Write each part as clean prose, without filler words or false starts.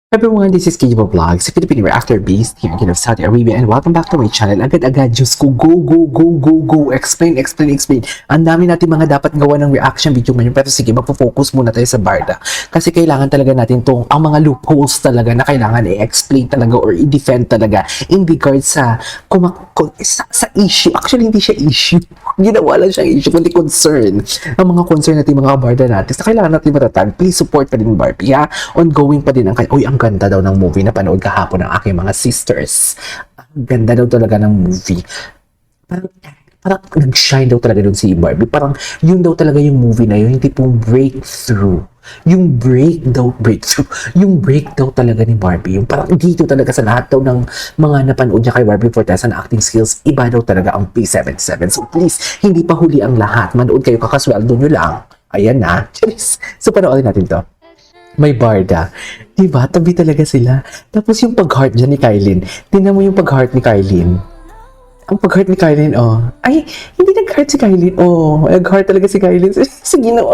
Everyone, this is Kijibo Vlogs, Filipino Reactor based here in Saudi Arabia, and welcome back to my channel. Agad-agad, Diyos ko, go, explain. Ang dami natin mga dapat gawa ng reaction video ngayon, pero sige, magpo-focus muna tayo sa Barda. Kasi kailangan talaga natin ang mga loopholes talaga na kailangan i-explain talaga or i-defend talaga in regards sa issue. Actually, hindi siya issue. Ginawa lang siyang issue, kundi concern. Ang mga concern natin, mga Barda natin, na kailangan natin matatag. Please support pa din Barbie, ha? Ongoing pa din ang ang ganda daw ng movie na panood kahapon ng aking mga sisters. Ang ganda daw talaga ng movie. Parang nag-shine daw talaga doon si Barbie. Parang yun daw talaga yung movie na yun, yung tipong breakthrough. Yung break daw talaga ni Barbie. Yung parang dito talaga sa lahat daw ng mga napanood niya kay Barbie Forteza na acting skills, iba daw talaga ang P77. So please, hindi pa huli ang lahat. Manood kayo, kakasweldo nyo lang. Ayan na. So panoorin natin to. May Barda. Diba? Tabi talaga sila. Tapos yung pag-heart dyan ni Kylin. Tingnan mo yung pag-heart ni Kylin. Ang pag-heart ni Kylin, oh. Ay, hindi nag-heart si Kylin. Oh, nag-heart talaga si Kylin. Sige na,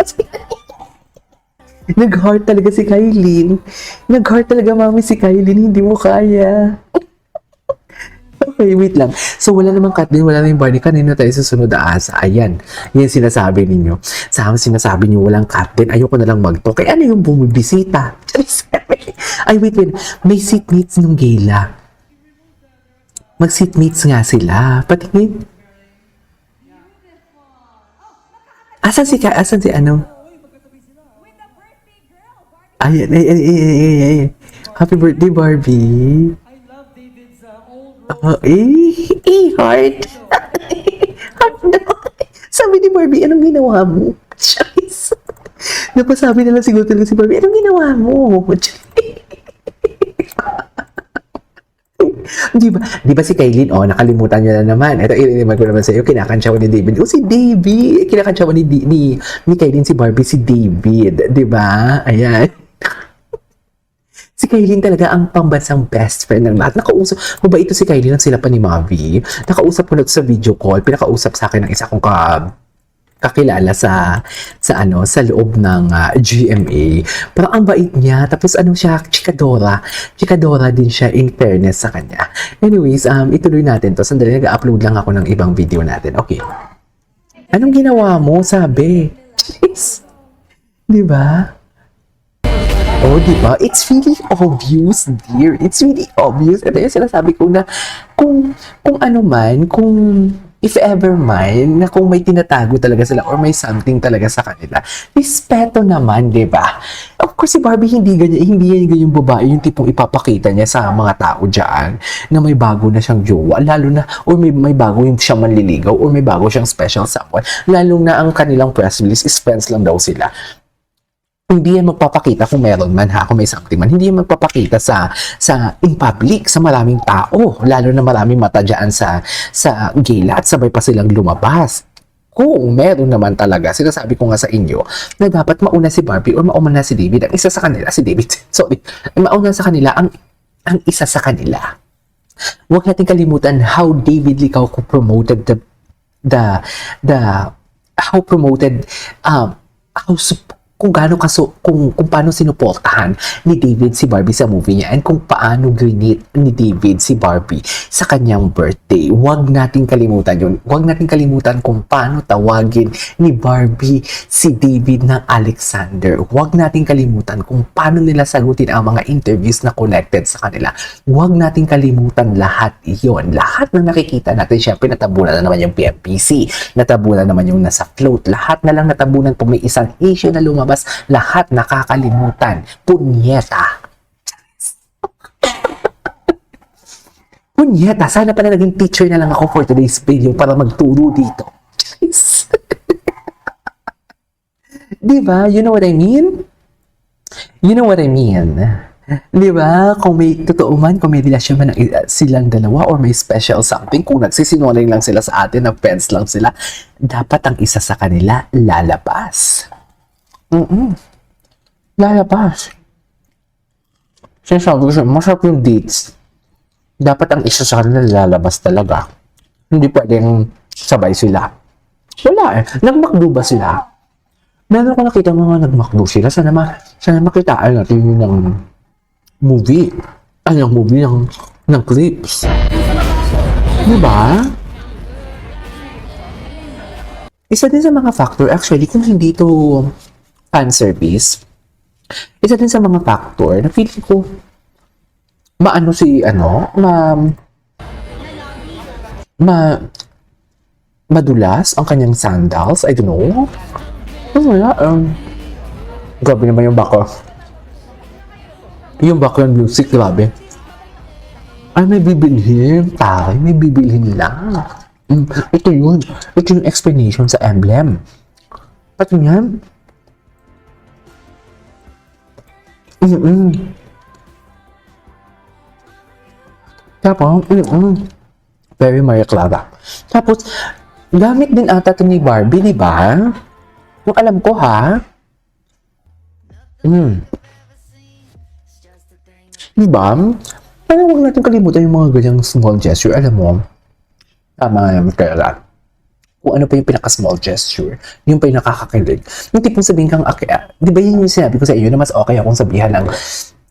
nag-heart talaga si Kylin. Nag-heart talaga, mami, si Kylin. Hindi mo kaya. Okay, wait lang. So, wala namang cut din, wala na yung Barney. Kanina tayo susunod asa. Ayan. Yan sinasabi ninyo. Sa sinasabi niyo walang cut din. Ayoko na lang mag-talk. Kaya ano yung bumibisita? Ay, wait. May seatmates nung gala. Mag-seatmates nga sila. Patingin. Asan si ano? Ayan, ay. Happy birthday, Barbie. Heart. Heart na. Sabi ni Barbie, anong ginawa mo? Charis. Napasabi na lang siguro talaga si Barbie, anong ginawa mo? Di ba si Kylin, nakalimutan niyo na naman. Ito, iliman ko naman sa iyo, kinakantsawan ni David. Si David. Kinakantsawan ni Kylin si Barbie, si David. Di ba? Ayan. Si Kylin talaga ang pambansang best friend ng lahat. Nakausap, mabait ito si Kylin, ang sila pa ni Mavi. Nakausap ko na sa video call, pinakausap sa akin ng isa kong kakilala sa loob ng GMA. Parang ang bait niya. Tapos siya, chikadora. Chikadora din siya in fairness sa kanya. Anyways, ituloy natin to. Sandali, nag-upload lang ako ng ibang video natin. Okay. Anong ginawa mo? Sabi. Jeez. Diba? Oh, diba? It's really obvious, dear. It's really obvious. Ito yung sinasabi ko na kung ano man, if ever man, na kung may tinatago talaga sila or may something talaga sa kanila, respeto naman, diba? Of course, si Barbie hindi ganyan babae, yung tipong ipapakita niya sa mga tao dyan na may bago na siyang jowa, lalo na, or may bago yung siyang manliligaw, or may bago siyang special someone, lalo na ang kanilang press release is friends lang daw sila. Hindi yan magpapakita kung meron man kung may something man. Hindi yan magpapakita sa in public, sa maraming tao. Lalo na maraming mata dyan sa gala at sabay pa silang lumabas. Kung meron naman talaga, sinasabi ko nga sa inyo, na dapat mauna si Barbie or mauna si David. Ang isa sa kanila, mauna sa kanila ang isa sa kanila. Huwag natin kalimutan how David Licao promoted kung paano sinuportahan ni David si Barbie sa movie niya and kung paano grinit ni David si Barbie sa kanyang birthday. Huwag nating kalimutan yun. Huwag nating kalimutan kung paano tawagin ni Barbie si David ng Alexander. Huwag nating kalimutan kung paano nila sagutin ang mga interviews na connected sa kanila. Huwag nating kalimutan lahat iyon. Lahat na nakikita natin, syempre natabunan na naman yung PMPC, natabunan naman yung nasa float, lahat na lang natabunan kung may isang issue na lumabas, lahat nakakalimutan. Punyeta. Punyeta. Sana pala naging teacher na lang ako for today's video para magturo dito. Diba? You know what I mean? You know what I mean? Diba? Kung may totoo man, kung may relasyon man silang dalawa or may special something, kung nagsisinungaling lang sila sa atin, na friends lang sila, dapat ang isa sa kanila lalabas. Lalabas. Sinasabi ko siya, masarap yung dates. Dapat ang isa sa kanila lalabas talaga. Hindi pwedeng sabay sila. Wala eh. Nagmakdo ba sila? Meron ko nakita mga nagmakdo sila. Sana makitaan natin yun ng movie. Ano yung movie ng clips. Diba? Isa din sa mga factor, actually, kung hindi to fan service, isa din sa mga factor na feeling ko maano si madulas ang kanyang sandals. I don't know. Wala. Grabe naman yung background music, grabe. Ay, may bibilhin. Tayo, may bibilhin lang. Ito yun. Ito yung explanation sa emblem. At yan. Tapos, very Maria Clara. Tapos, gamit din ata ito ni Barbie, di ba? Yung alam ko, ha? Di ba? Parang huwag natin kalimutan yung mga ganyang small gesture. Alam mo, tama nga yung kaya kung ano pa yung pinaka-small gesture, yung pa yung nakakakilig. Yung tipong sabihin kang, okay, di ba yun yung sinabi ko sa iyo na mas okay akong sabihan ng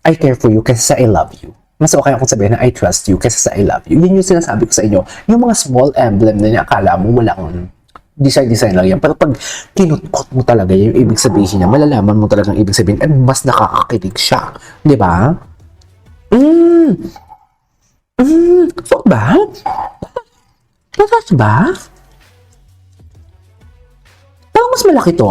I care for you kaysa sa I love you. Mas okay akong sabihin ng I trust you kaysa sa I love you. Yun yung sinasabi ko sa inyo. Yung mga small emblem na akala mo walang design lang yan. Pero pag kinutkot mo talaga yung ibig sabihin niya, malalaman mo talaga ang ibig sabihin at mas nakakakilig siya. Di ba? So ba? Tapos ba? Parang mas malaki to.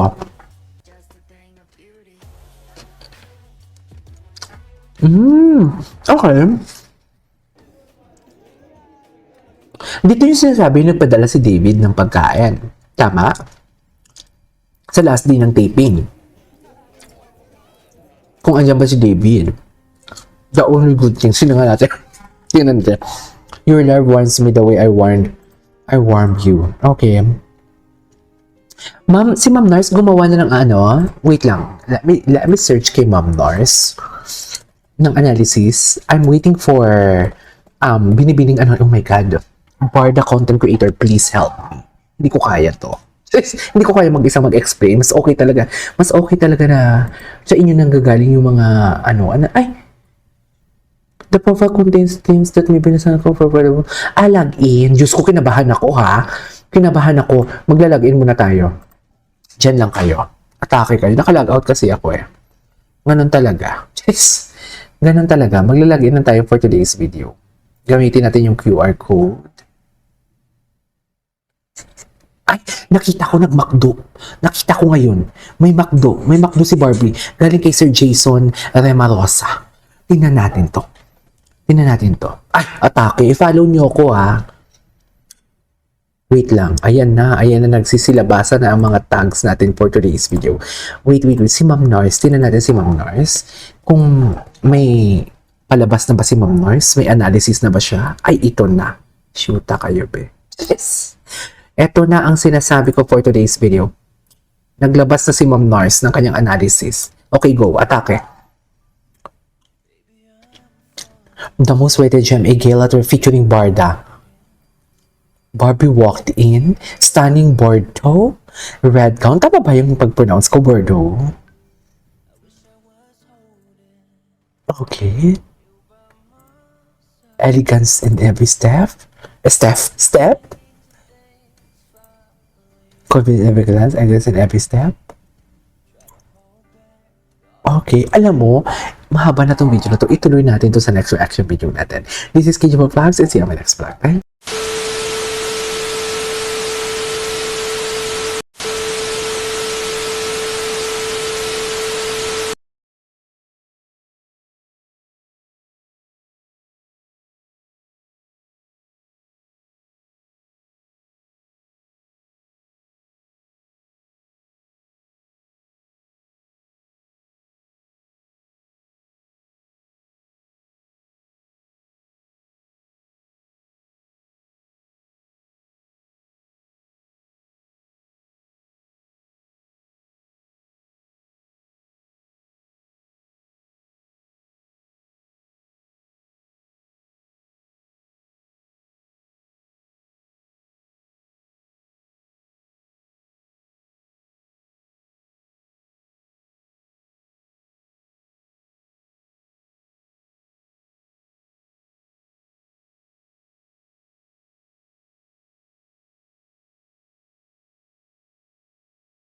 Okay. Dito yung sinasabi nagpadala si David ng pagkain. Tama? Sa last day ng taping. Kung andyan ba si David. The only good thing. Sino nga natin? Tingnan natin. Your love warms me the way I warmed you. Okay. Ma'am, si Ma'am Nars gumawa na ng wait lang. Let me search kay Ma'am Nars ng analysis. I'm waiting for binibining oh my God. Barda content creator, please help me. Hindi ko kaya to. Hindi ko kaya mag-isa mag-explain. Mas okay talaga na sa inyo nang gagaling yung mga the profile contains things that may binasan ko for login. Diyos ko, kinabahan ako ha. Magla-login muna tayo. Diyan lang kayo. Atake kayo. Naka-log out kasi ako eh. Ganon talaga. Yes. Ganon talaga. Magla-login lang tayo for today's video. Gamitin natin yung QR code. Ay, nakita ko nag-McDo. Nakita ko ngayon. May McDo. May McDo si Barbie. Galing kay Sir Jason Remarosa. Tingnan natin to. Ay, atake. I-follow nyo ako ha. Wait lang. Ayan na nagsisilabasan na ang mga tags natin for today's video. Wait. Si Ma'am Nars. Tingnan natin si Ma'am Nars. Kung may palabas na ba si Ma'am Nars? May analysis na ba siya? Ay, ito na. Shoota kayo, be. Yes. Ito na ang sinasabi ko for today's video. Naglabas na si Ma'am Nars ng kanyang analysis. Okay, go. Atake. The most rated gem, a gala tour featuring Barda. Barbie walked in, stunning Bordeaux, red gown. Tama ba yung pag-pronounce ko, Bordeaux? Okay. Elegance in every step. Step? Confidence in every glance, elegance in every step. Okay, alam mo, mahaba na tong video na to. Ituloy natin to sa next reaction video natin. This is KJ Vlogs and see you on my next vlog. Bye!